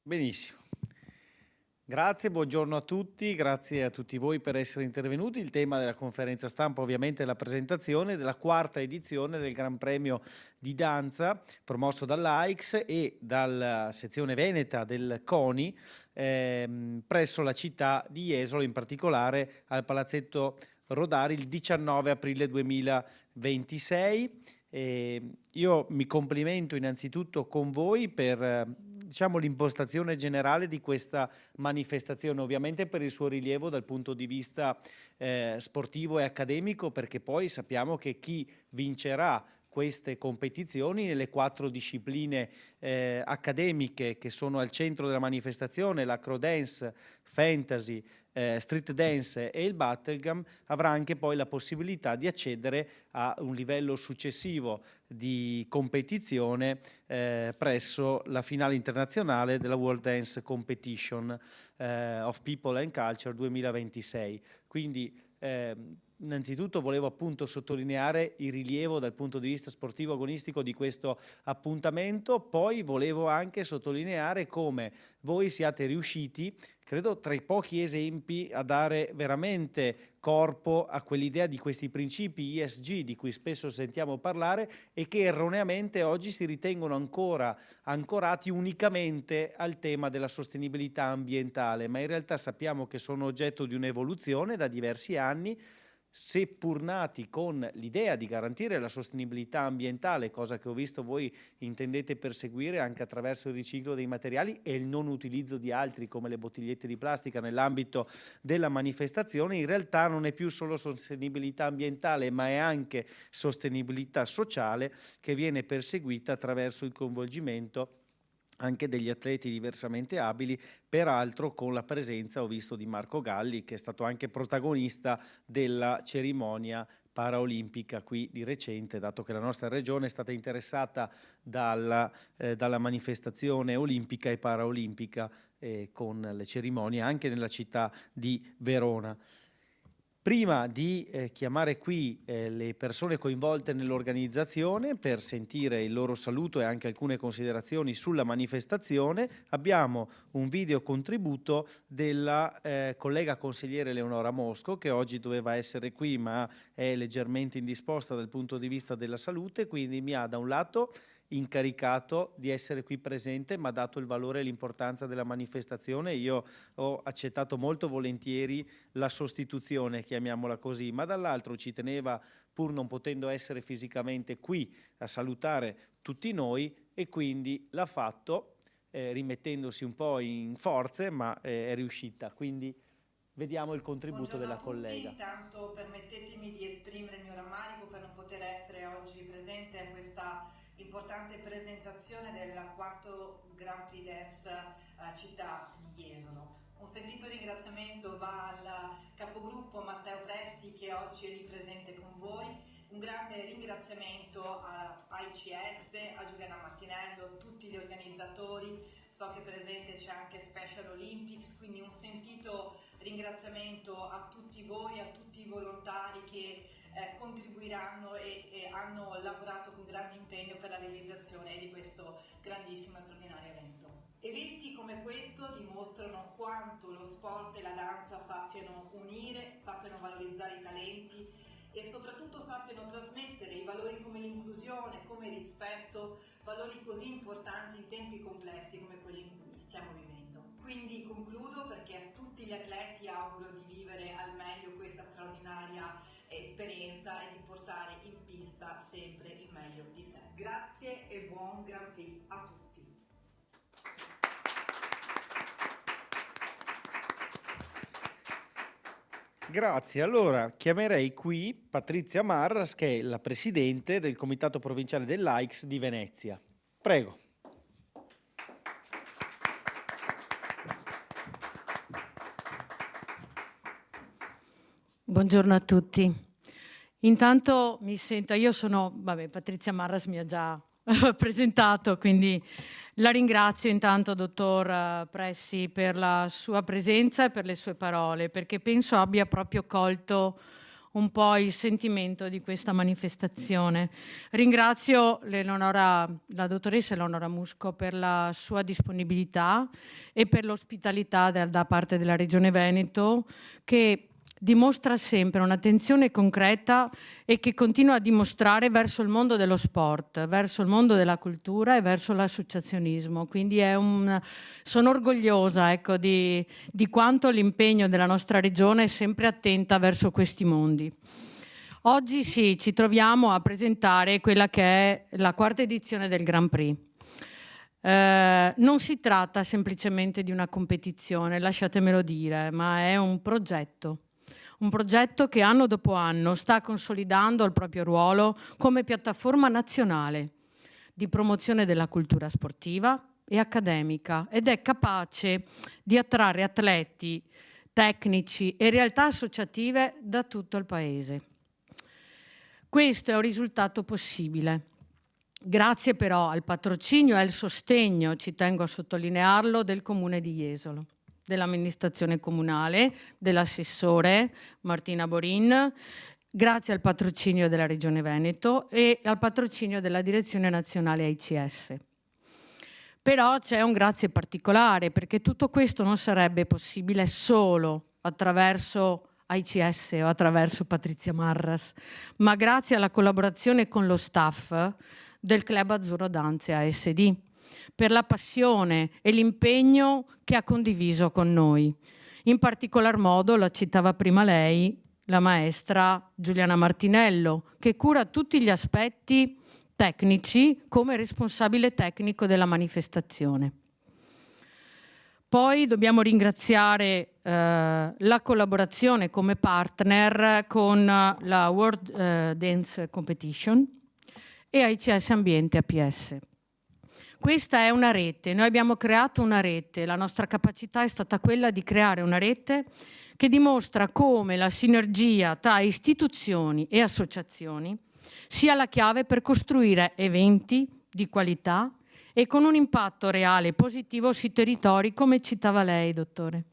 Benissimo. Grazie, buongiorno a tutti, grazie a tutti voi per essere intervenuti. Il tema della conferenza stampa ovviamente è la presentazione della quarta edizione del Gran Premio di Danza promosso dall'AICS e dalla sezione veneta del CONI presso la città di Jesolo, in particolare al Palazzetto Rodari il 19 aprile 2026. Io mi complimento innanzitutto con voi per diciamo l'impostazione generale di questa manifestazione, ovviamente per il suo rilievo dal punto di vista sportivo e accademico, perché poi sappiamo che chi vincerà queste competizioni nelle 4 discipline accademiche che sono al centro della manifestazione, l'acrodance, fantasy, street dance e il battlegame, avrà anche poi la possibilità di accedere a un livello successivo di competizione presso la finale internazionale della World Dance Competition of People and Culture 2026. Quindi innanzitutto volevo appunto sottolineare il rilievo dal punto di vista sportivo agonistico di questo appuntamento, poi volevo anche sottolineare come voi siate riusciti, credo tra i pochi esempi, a dare veramente corpo a quell'idea di questi principi ESG di cui spesso sentiamo parlare e che erroneamente oggi si ritengono ancora ancorati unicamente al tema della sostenibilità ambientale, ma in realtà sappiamo che sono oggetto di un'evoluzione da diversi anni, seppur nati con l'idea di garantire la sostenibilità ambientale, cosa che ho visto voi intendete perseguire anche attraverso il riciclo dei materiali e il non utilizzo di altri come le bottigliette di plastica nell'ambito della manifestazione, in realtà non è più solo sostenibilità ambientale ma è anche sostenibilità sociale che viene perseguita attraverso il coinvolgimento anche degli atleti diversamente abili, peraltro con la presenza, ho visto, di Marco Galli, che è stato anche protagonista della cerimonia paraolimpica qui di recente, dato che la nostra regione è stata interessata dalla manifestazione olimpica e paraolimpica con le cerimonie anche nella città di Verona. Prima di chiamare qui le persone coinvolte nell'organizzazione per sentire il loro saluto e anche alcune considerazioni sulla manifestazione, abbiamo un video contributo della collega consigliere Eleonora Mosco, che oggi doveva essere qui ma è leggermente indisposta dal punto di vista della salute, quindi mi ha da un lato incaricato di essere qui presente, ma dato il valore e l'importanza della manifestazione io ho accettato molto volentieri la sostituzione, chiamiamola così, ma dall'altro ci teneva, pur non potendo essere fisicamente qui, a salutare tutti noi e quindi l'ha fatto rimettendosi un po' in forze, ma è riuscita. Quindi vediamo il contributo della collega. Intanto permettetemi di esprimere il mio rammarico per non poter essere oggi presente a questa importante presentazione del quarto Grand Prix Dance città di Jesolo. Un sentito ringraziamento va al capogruppo Matteo Presti che oggi è lì presente con voi, un grande ringraziamento a ICS, a Giuliana Martinello, a tutti gli organizzatori, so che presente c'è anche Special Olympics, quindi un sentito ringraziamento a tutti voi, a tutti i volontari che contribuiranno e hanno lavorato con grande impegno per la realizzazione di questo grandissimo e straordinario evento. Eventi come questo dimostrano quanto lo sport e la danza sappiano unire, sappiano valorizzare i talenti e soprattutto sappiano trasmettere i valori come l'inclusione, come il rispetto, valori così importanti in tempi complessi come quelli in cui stiamo vivendo. Quindi concludo perché a tutti gli atleti auguro di vivere al meglio questa straordinaria esperienza e di portare in pista sempre il meglio di sé. Grazie e buon Grand Prix a tutti. Grazie, allora chiamerei qui Patrizia Marras, che è la presidente del comitato provinciale dell'AICS di Venezia. Prego. Buongiorno a tutti. Intanto mi sento, io sono, Patrizia Marras mi ha già presentato, quindi la ringrazio intanto, dottor Pressi, per la sua presenza e per le sue parole, perché penso abbia proprio colto un po' il sentimento di questa manifestazione. Ringrazio la dottoressa Eleonora Musco per la sua disponibilità e per l'ospitalità da parte della Regione Veneto, che dimostra sempre un'attenzione concreta e che continua a dimostrare verso il mondo dello sport, verso il mondo della cultura e verso l'associazionismo. Quindi sono orgogliosa, ecco, di quanto l'impegno della nostra regione è sempre attenta verso questi mondi. Oggi sì, ci troviamo a presentare quella che è la quarta edizione del Grand Prix. Non si tratta semplicemente di una competizione, lasciatemelo dire, ma è un progetto che anno dopo anno sta consolidando il proprio ruolo come piattaforma nazionale di promozione della cultura sportiva e accademica ed è capace di attrarre atleti, tecnici e realtà associative da tutto il Paese. Questo è un risultato possibile. Grazie però al patrocinio e al sostegno, ci tengo a sottolinearlo, del Comune di Jesolo, dell'amministrazione comunale, dell'assessore Martina Borin, grazie al patrocinio della Regione Veneto e al patrocinio della Direzione Nazionale ICS. Però c'è un grazie particolare, perché tutto questo non sarebbe possibile solo attraverso ICS o attraverso Patrizia Marras, ma grazie alla collaborazione con lo staff del Club Azzurro Danze ASD, per la passione e l'impegno che ha condiviso con noi. In particolar modo, la citava prima lei, la maestra Giuliana Martinello, che cura tutti gli aspetti tecnici come responsabile tecnico della manifestazione. Poi dobbiamo ringraziare la collaborazione come partner con la World Dance Competition e ICS Ambiente APS. Questa è una rete, noi abbiamo creato una rete, la nostra capacità è stata quella di creare una rete che dimostra come la sinergia tra istituzioni e associazioni sia la chiave per costruire eventi di qualità e con un impatto reale e positivo sui territori, come citava lei, dottore.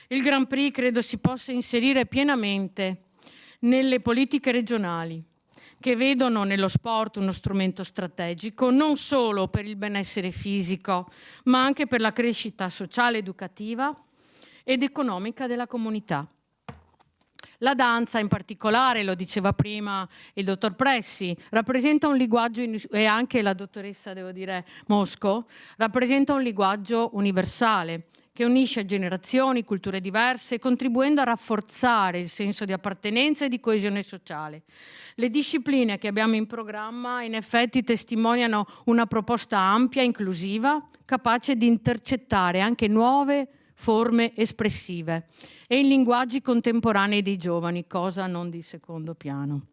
Il Grand Prix credo si possa inserire pienamente nelle politiche regionali, che vedono nello sport uno strumento strategico non solo per il benessere fisico, ma anche per la crescita sociale, educativa ed economica della comunità. La danza in particolare, lo diceva prima il dottor Pressi, rappresenta un linguaggio, e anche la dottoressa, devo dire, Mosco, rappresenta un linguaggio universale che unisce generazioni, culture diverse, contribuendo a rafforzare il senso di appartenenza e di coesione sociale. Le discipline che abbiamo in programma in effetti testimoniano una proposta ampia, inclusiva, capace di intercettare anche nuove forme espressive e in linguaggi contemporanei dei giovani, cosa non di secondo piano.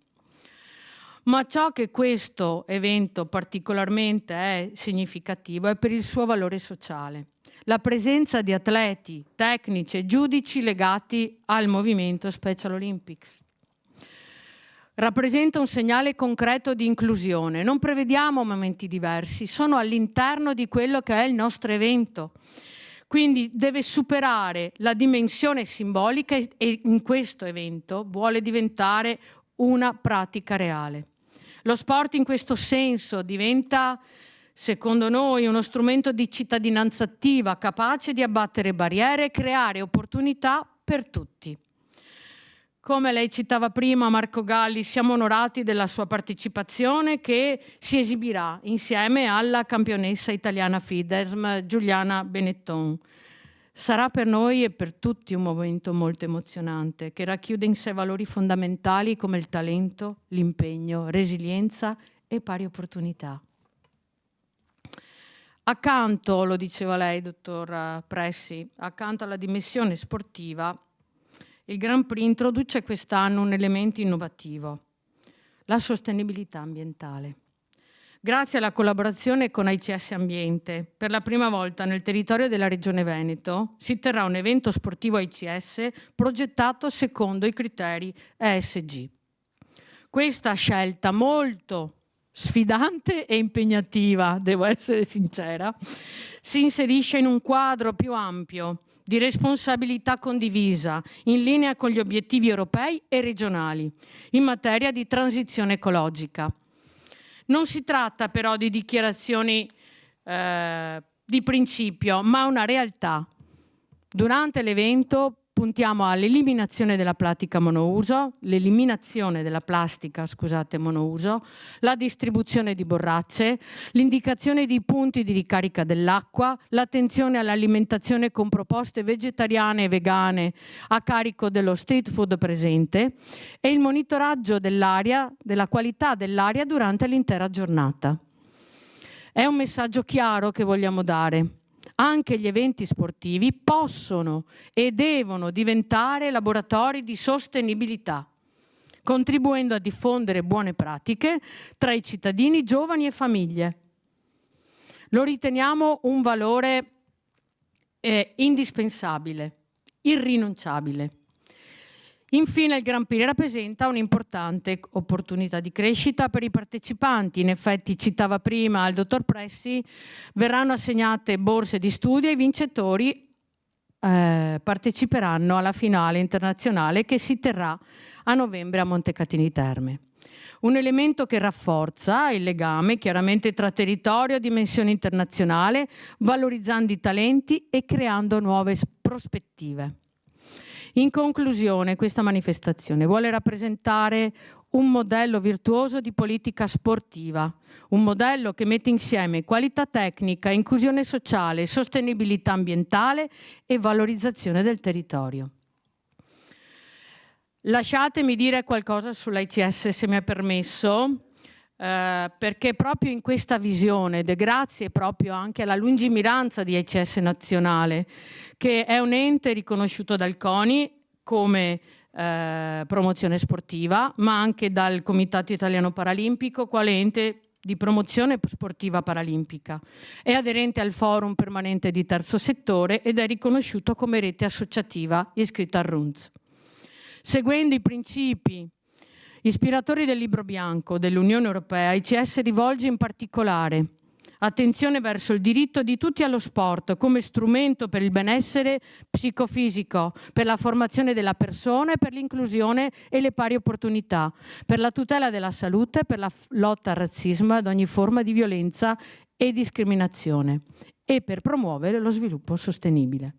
Ma ciò che questo evento particolarmente è significativo è per il suo valore sociale. La presenza di atleti, tecnici e giudici legati al movimento Special Olympics. Rappresenta un segnale concreto di inclusione. Non prevediamo momenti diversi, sono all'interno di quello che è il nostro evento. Quindi deve superare la dimensione simbolica e in questo evento vuole diventare una pratica reale. Lo sport in questo senso diventa, secondo noi, uno strumento di cittadinanza attiva, capace di abbattere barriere e creare opportunità per tutti. Come lei citava prima, Marco Galli, siamo onorati della sua partecipazione che si esibirà insieme alla campionessa italiana FIDESM Giuliana Benetton. Sarà per noi e per tutti un momento molto emozionante che racchiude in sé valori fondamentali come il talento, l'impegno, resilienza e pari opportunità. Accanto, lo diceva lei, dottor Pressi, accanto alla dimensione sportiva, il Grand Prix introduce quest'anno un elemento innovativo, la sostenibilità ambientale. Grazie alla collaborazione con ICS Ambiente, per la prima volta nel territorio della Regione Veneto si terrà un evento sportivo ICS progettato secondo i criteri ESG. Questa scelta molto sfidante e impegnativa, devo essere sincera, si inserisce in un quadro più ampio di responsabilità condivisa, in linea con gli obiettivi europei e regionali, in materia di transizione ecologica. Non si tratta però di dichiarazioni di principio, ma una realtà. Durante l'evento puntiamo all'eliminazione della plastica monouso, monouso, la distribuzione di borracce, l'indicazione di punti di ricarica dell'acqua, l'attenzione all'alimentazione con proposte vegetariane e vegane a carico dello street food presente e il monitoraggio dell'aria, della qualità dell'aria durante l'intera giornata. È un messaggio chiaro che vogliamo dare. Anche gli eventi sportivi possono e devono diventare laboratori di sostenibilità, contribuendo a diffondere buone pratiche tra i cittadini, giovani e famiglie. Lo riteniamo un valore indispensabile, irrinunciabile. Infine, il Grand Prix rappresenta un'importante opportunità di crescita per i partecipanti. In effetti, citava prima il dottor Pressi, verranno assegnate borse di studio e i vincitori parteciperanno alla finale internazionale che si terrà a novembre a Montecatini Terme. Un elemento che rafforza il legame chiaramente tra territorio e dimensione internazionale, valorizzando i talenti e creando nuove prospettive. In conclusione, questa manifestazione vuole rappresentare un modello virtuoso di politica sportiva, un modello che mette insieme qualità tecnica, inclusione sociale, sostenibilità ambientale e valorizzazione del territorio. Lasciatemi dire qualcosa sull'ICS, se mi è permesso, perché proprio in questa visione, grazie proprio anche alla lungimiranza di ICS Nazionale, che è un ente riconosciuto dal CONI come promozione sportiva, ma anche dal Comitato Italiano Paralimpico quale ente di promozione sportiva paralimpica. È aderente al Forum Permanente di Terzo Settore ed è riconosciuto come rete associativa iscritta al RUNZ. Seguendo i principi ispiratori del Libro Bianco dell'Unione Europea, ICS rivolge in particolare attenzione verso il diritto di tutti allo sport come strumento per il benessere psicofisico, per la formazione della persona e per l'inclusione e le pari opportunità, per la tutela della salute, per la lotta al razzismo e ad ogni forma di violenza e discriminazione e per promuovere lo sviluppo sostenibile.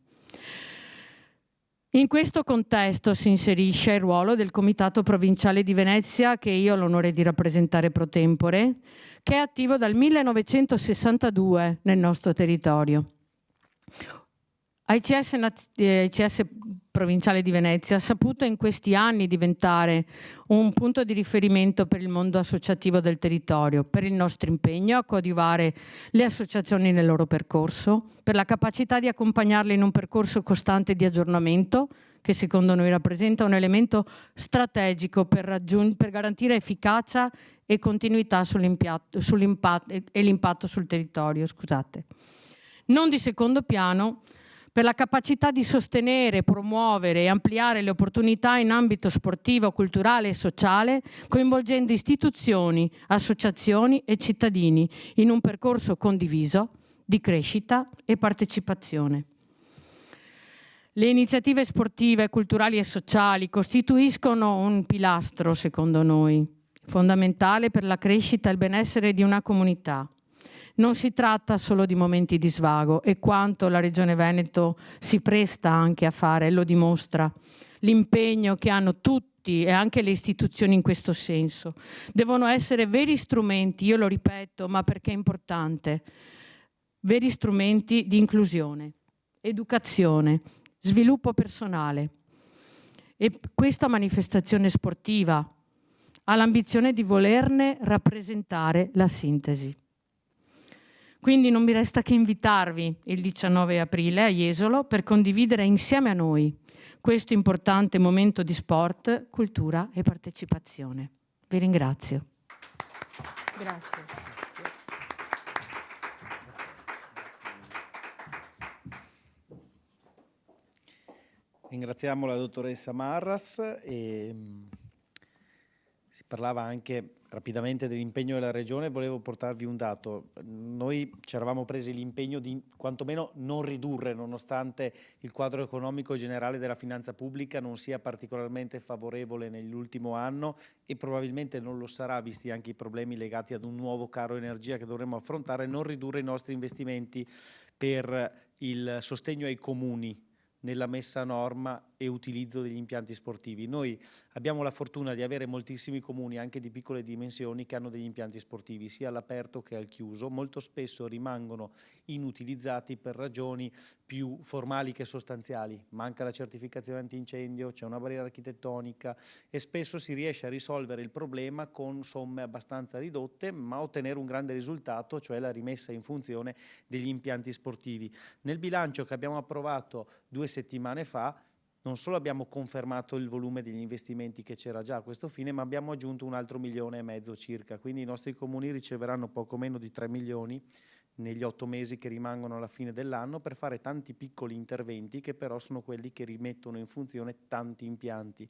In questo contesto si inserisce il ruolo del Comitato Provinciale di Venezia, che io ho l'onore di rappresentare pro tempore, che è attivo dal 1962 nel nostro territorio. ICS Provinciale di Venezia ha saputo in questi anni diventare un punto di riferimento per il mondo associativo del territorio, per il nostro impegno a coadiuvare le associazioni nel loro percorso, per la capacità di accompagnarle in un percorso costante di aggiornamento, che secondo noi rappresenta un elemento strategico per garantire efficacia e continuità l'impatto sul territorio. Non di secondo piano, per la capacità di sostenere, promuovere e ampliare le opportunità in ambito sportivo, culturale e sociale, coinvolgendo istituzioni, associazioni e cittadini in un percorso condiviso di crescita e partecipazione. Le iniziative sportive, culturali e sociali costituiscono un pilastro, secondo noi, fondamentale per la crescita e il benessere di una comunità. Non si tratta solo di momenti di svago e quanto la Regione Veneto si presta anche a fare, lo dimostra l'impegno che hanno tutti e anche le istituzioni in questo senso. Devono essere veri strumenti, io lo ripeto, ma perché è importante, veri strumenti di inclusione, educazione, sviluppo personale. E questa manifestazione sportiva ha l'ambizione di volerne rappresentare la sintesi. Quindi non mi resta che invitarvi il 19 aprile a Jesolo per condividere insieme a noi questo importante momento di sport, cultura e partecipazione. Vi ringrazio. Grazie. Ringraziamo la dottoressa Marras e parlava anche rapidamente dell'impegno della Regione, volevo portarvi un dato. Noi ci eravamo presi l'impegno di quantomeno non ridurre, nonostante il quadro economico generale della finanza pubblica non sia particolarmente favorevole nell'ultimo anno e probabilmente non lo sarà, visti anche i problemi legati ad un nuovo caro energia che dovremo affrontare, non ridurre i nostri investimenti per il sostegno ai comuni nella messa a norma e utilizzo degli impianti sportivi. Noi abbiamo la fortuna di avere moltissimi comuni, anche di piccole dimensioni, che hanno degli impianti sportivi, sia all'aperto che al chiuso. Molto spesso rimangono inutilizzati per ragioni più formali che sostanziali. Manca la certificazione antincendio, c'è una barriera architettonica e spesso si riesce a risolvere il problema con somme abbastanza ridotte, ma ottenere un grande risultato, cioè la rimessa in funzione degli impianti sportivi. Nel bilancio che abbiamo approvato 2 settimane fa, non solo abbiamo confermato il volume degli investimenti che c'era già a questo fine, ma abbiamo aggiunto un altro 1,5 milioni circa, quindi i nostri comuni riceveranno poco meno di 3 milioni negli 8 mesi che rimangono alla fine dell'anno per fare tanti piccoli interventi che però sono quelli che rimettono in funzione tanti impianti.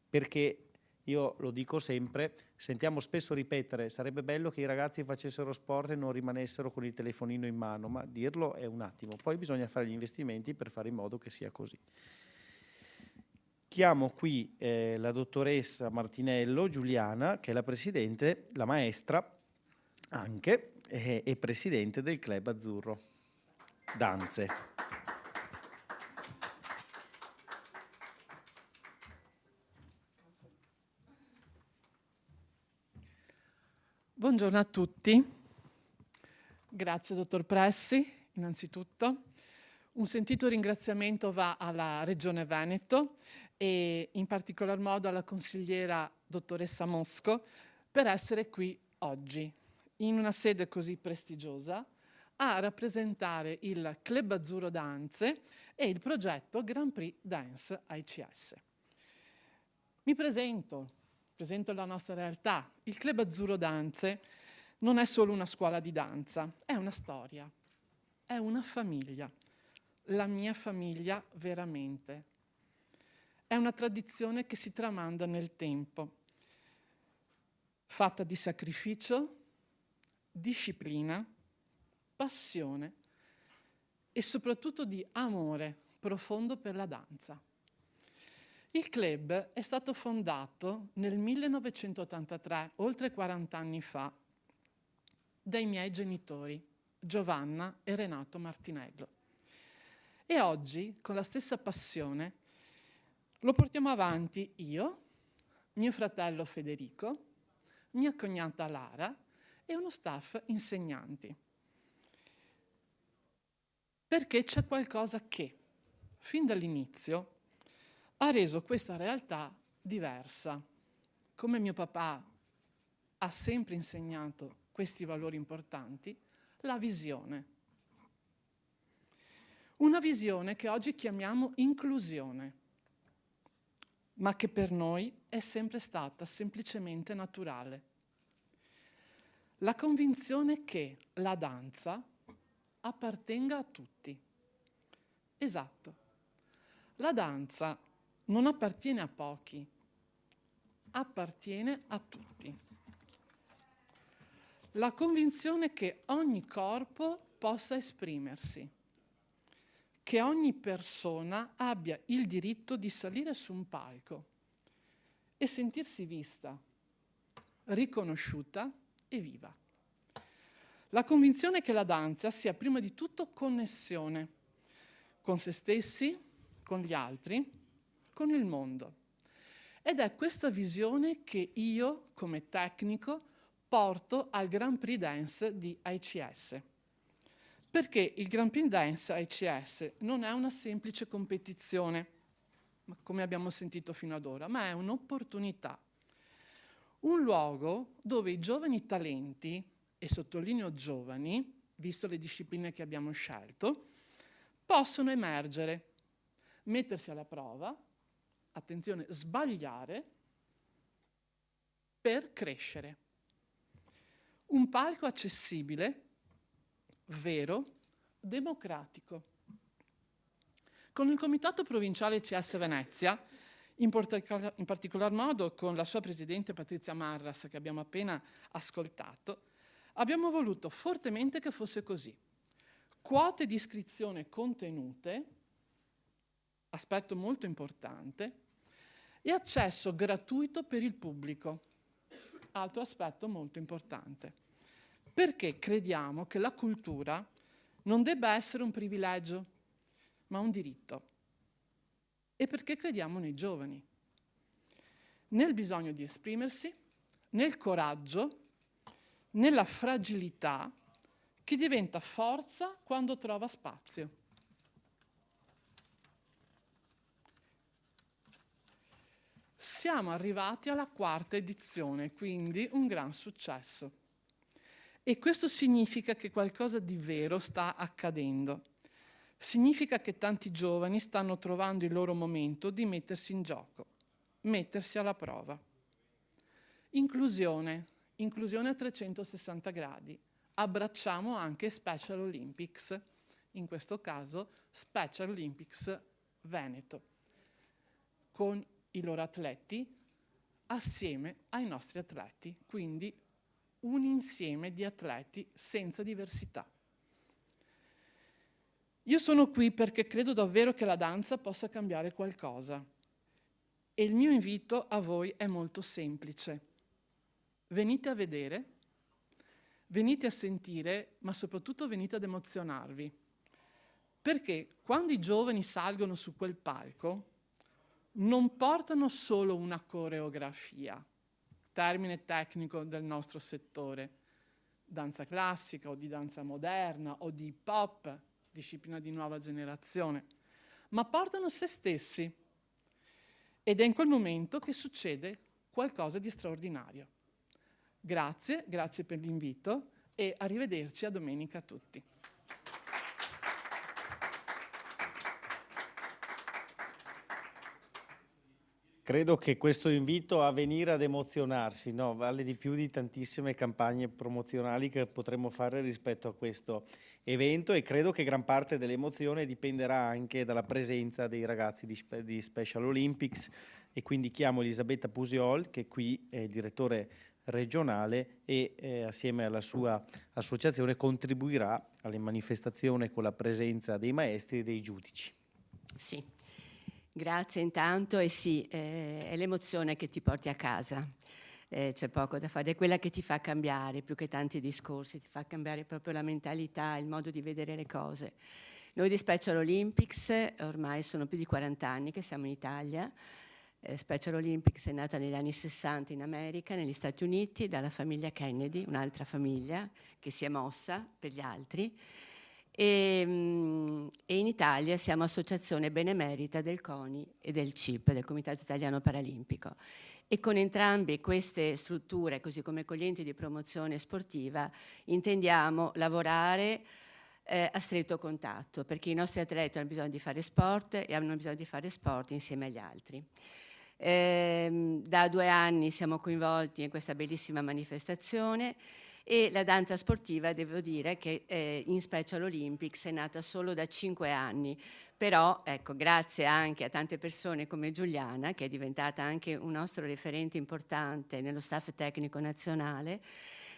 Perché io lo dico sempre, sentiamo spesso ripetere, sarebbe bello che i ragazzi facessero sport e non rimanessero con il telefonino in mano, ma dirlo è un attimo, poi bisogna fare gli investimenti per fare in modo che sia così. Chiamo qui la dottoressa Martinello Giuliana, che è la presidente, la maestra anche, e presidente del Club Azzurro Danze. Buongiorno a tutti, grazie dottor Pressi innanzitutto. Un sentito ringraziamento va alla Regione Veneto e in particolar modo alla consigliera dottoressa Mosco per essere qui oggi in una sede così prestigiosa a rappresentare il Club Azzurro Danze e il progetto Grand Prix Dance ICS. Mi presento la nostra realtà. Il Club Azzurro Danze non è solo una scuola di danza, è una storia, è una famiglia, la mia famiglia veramente. È una tradizione che si tramanda nel tempo, fatta di sacrificio, disciplina, passione e soprattutto di amore profondo per la danza. Il club è stato fondato nel 1983, oltre 40 anni fa, dai miei genitori, Giovanna e Renato Martinello. E oggi, con la stessa passione, lo portiamo avanti io, mio fratello Federico, mia cognata Lara e uno staff insegnanti. Perché c'è qualcosa che, fin dall'inizio, ha reso questa realtà diversa. Come mio papà ha sempre insegnato questi valori importanti, la visione. Una visione che oggi chiamiamo inclusione, ma che per noi è sempre stata semplicemente naturale. La convinzione che la danza appartenga a tutti. Esatto. La danza non appartiene a pochi, appartiene a tutti. La convinzione che ogni corpo possa esprimersi, che ogni persona abbia il diritto di salire su un palco e sentirsi vista, riconosciuta e viva. La convinzione che la danza sia prima di tutto connessione con se stessi, con gli altri, con il mondo. Ed è questa visione che io, come tecnico, porto al Grand Prix Dance di ICS. Perché il Grand Prix Dance ICS non è una semplice competizione, come abbiamo sentito fino ad ora, ma è un'opportunità. Un luogo dove i giovani talenti, e sottolineo giovani, visto le discipline che abbiamo scelto, possono emergere, mettersi alla prova, attenzione, sbagliare, per crescere. Un palco accessibile, vero, democratico. Con il Comitato Provinciale ICS Venezia in particolar modo con la sua presidente Patrizia Marras, che abbiamo appena ascoltato, abbiamo voluto fortemente che fosse così. Quote di iscrizione contenute, aspetto molto importante, e accesso gratuito per il pubblico, altro aspetto molto importante, perché crediamo che la cultura non debba essere un privilegio, ma un diritto. E perché crediamo nei giovani, nel bisogno di esprimersi, nel coraggio, nella fragilità che diventa forza quando trova spazio. Siamo arrivati alla 4ª edizione, quindi un gran successo. E questo significa che qualcosa di vero sta accadendo. Significa che tanti giovani stanno trovando il loro momento di mettersi in gioco, mettersi alla prova. Inclusione a 360 gradi. Abbracciamo anche Special Olympics, in questo caso Special Olympics Veneto, con i loro atleti assieme ai nostri atleti, quindi un insieme di atleti senza diversità. Io sono qui perché credo davvero che la danza possa cambiare qualcosa e il mio invito a voi è molto semplice. Venite a vedere, venite a sentire, ma soprattutto venite ad emozionarvi. Perché quando i giovani salgono su quel palco non portano solo una coreografia, termine tecnico del nostro settore, danza classica o di danza moderna o di hip hop, disciplina di nuova generazione, ma portano se stessi. Ed è in quel momento che succede qualcosa di straordinario. Grazie per l'invito e arrivederci a domenica a tutti. Credo che questo invito a venire ad emozionarsi, no, vale di più di tantissime campagne promozionali che potremmo fare rispetto a questo evento, e credo che gran parte dell'emozione dipenderà anche dalla presenza dei ragazzi di Special Olympics, e quindi chiamo Elisabetta Pusiol, che qui è il direttore regionale e assieme alla sua associazione contribuirà alla manifestazione con la presenza dei maestri e dei giudici. Sì. Grazie intanto, e sì, è l'emozione che ti porti a casa, c'è poco da fare, è quella che ti fa cambiare, più che tanti discorsi, ti fa cambiare proprio la mentalità, il modo di vedere le cose. Noi di Special Olympics ormai sono più di 40 anni che siamo in Italia. Special Olympics è nata negli anni 60 in America, negli Stati Uniti, dalla famiglia Kennedy, un'altra famiglia che si è mossa per gli altri. E in Italia siamo associazione benemerita del CONI e del CIP, del Comitato Italiano Paralimpico, e con entrambe queste strutture, così come con gli enti di promozione sportiva, intendiamo lavorare a stretto contatto, perché i nostri atleti hanno bisogno di fare sport e hanno bisogno di fare sport insieme agli altri. Da 2 anni siamo coinvolti in questa bellissima manifestazione, e la danza sportiva, devo dire che in Special Olympics è nata solo da 5 anni, però ecco, grazie anche a tante persone come Giuliana, che è diventata anche un nostro referente importante nello staff tecnico nazionale,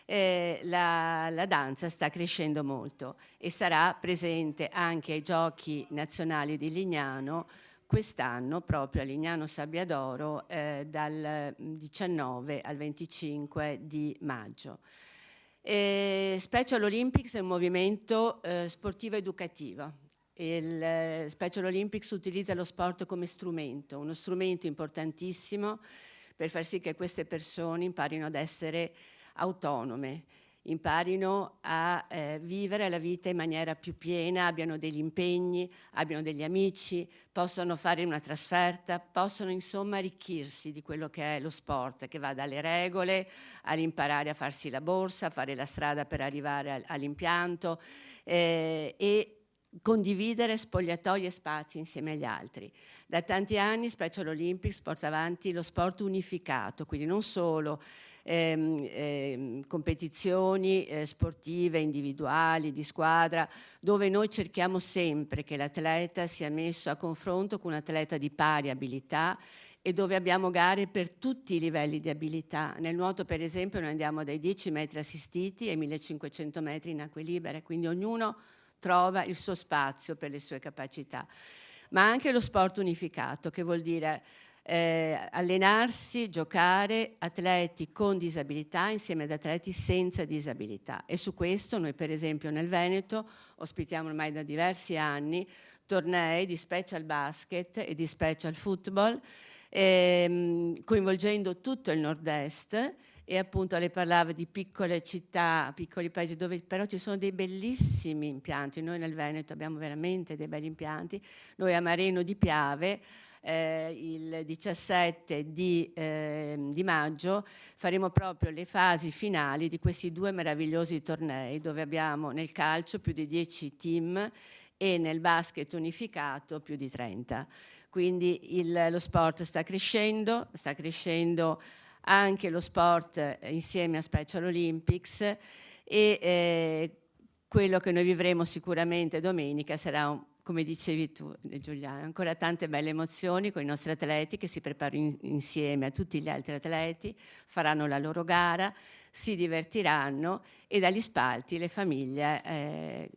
la danza sta crescendo molto e sarà presente anche ai Giochi Nazionali di Lignano quest'anno, proprio a Lignano Sabbiadoro, dal 19 al 25 di maggio. Special Olympics è un movimento sportivo educativo. Il Special Olympics utilizza lo sport come strumento, uno strumento importantissimo per far sì che queste persone imparino ad essere autonome, imparino a vivere la vita in maniera più piena, abbiano degli impegni, abbiano degli amici, possano fare una trasferta, possono insomma arricchirsi di quello che è lo sport, che va dalle regole all'imparare a farsi la borsa, a fare la strada per arrivare all'impianto e condividere spogliatoi e spazi insieme agli altri. Da tanti anni Special Olympics porta avanti lo sport unificato, quindi non solo competizioni sportive, individuali, di squadra, dove noi cerchiamo sempre che l'atleta sia messo a confronto con un atleta di pari abilità e dove abbiamo gare per tutti i livelli di abilità. Nel nuoto, per esempio, noi andiamo dai 10 metri assistiti ai 1500 metri in acque libere, quindi ognuno trova il suo spazio per le sue capacità. Ma anche lo sport unificato, che vuol dire allenarsi, giocare, atleti con disabilità insieme ad atleti senza disabilità. E su questo noi, per esempio, nel Veneto ospitiamo ormai da diversi anni tornei di special basket e di special football, coinvolgendo tutto il nord-est. E appunto lei parlava di piccole città, piccoli paesi dove però ci sono dei bellissimi impianti. Noi nel Veneto abbiamo veramente dei belli impianti. Noi a Mareno di Piave il 17 di maggio faremo proprio le fasi finali di questi 2 meravigliosi tornei, dove abbiamo nel calcio più di 10 team e nel basket unificato più di 30. Quindi lo sport sta crescendo anche lo sport insieme a Special Olympics, e quello che noi vivremo sicuramente domenica sarà come dicevi tu, Giuliana, ancora tante belle emozioni con i nostri atleti che si preparano insieme a tutti gli altri atleti, faranno la loro gara, si divertiranno e dagli spalti le famiglie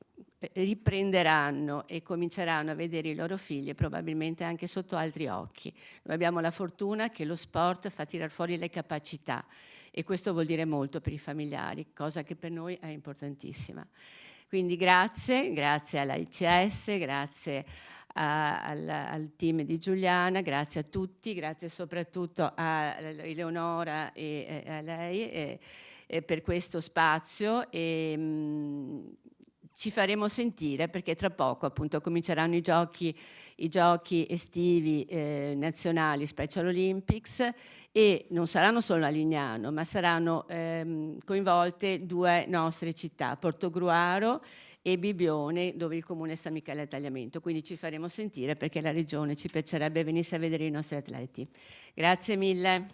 riprenderanno e cominceranno a vedere i loro figli probabilmente anche sotto altri occhi. Noi abbiamo la fortuna che lo sport fa tirar fuori le capacità e questo vuol dire molto per i familiari, cosa che per noi è importantissima. Quindi grazie alla ICS, grazie al team di Giuliana, grazie a tutti, grazie soprattutto a Eleonora e a lei per questo spazio. Ci faremo sentire perché tra poco appunto cominceranno i giochi estivi nazionali Special Olympics, e non saranno solo a Lignano, ma saranno coinvolte 2 nostre città, Portogruaro e Bibione, dove il comune è San Michele a Tagliamento. Quindi ci faremo sentire perché la regione ci piacerebbe venisse a vedere i nostri atleti. Grazie mille.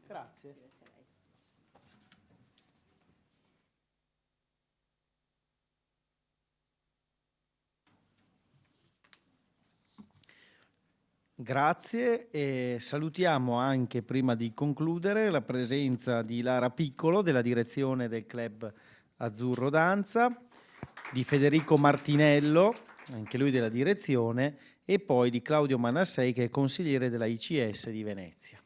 Grazie. Grazie e salutiamo anche, prima di concludere, la presenza di Lara Piccolo della direzione del Club Azzurro Danza, di Federico Martinello, anche lui della direzione, e poi di Claudio Manassei, che è consigliere della ICS di Venezia.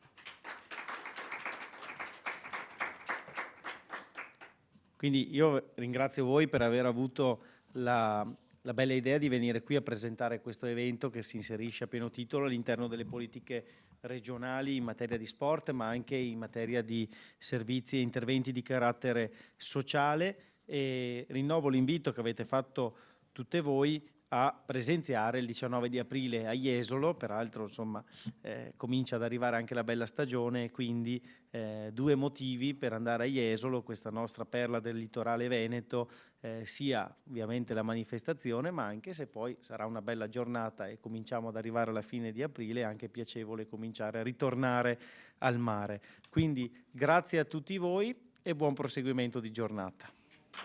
Quindi io ringrazio voi per aver avuto la bella idea di venire qui a presentare questo evento che si inserisce a pieno titolo all'interno delle politiche regionali in materia di sport, ma anche in materia di servizi e interventi di carattere sociale, e rinnovo l'invito che avete fatto tutte voi a presenziare il 19 di aprile a Jesolo. Peraltro insomma comincia ad arrivare anche la bella stagione, quindi 2 motivi per andare a Jesolo, questa nostra perla del litorale veneto, sia ovviamente la manifestazione, ma anche se poi sarà una bella giornata e cominciamo ad arrivare alla fine di aprile, è anche piacevole cominciare a ritornare al mare. Quindi grazie a tutti voi e buon proseguimento di giornata.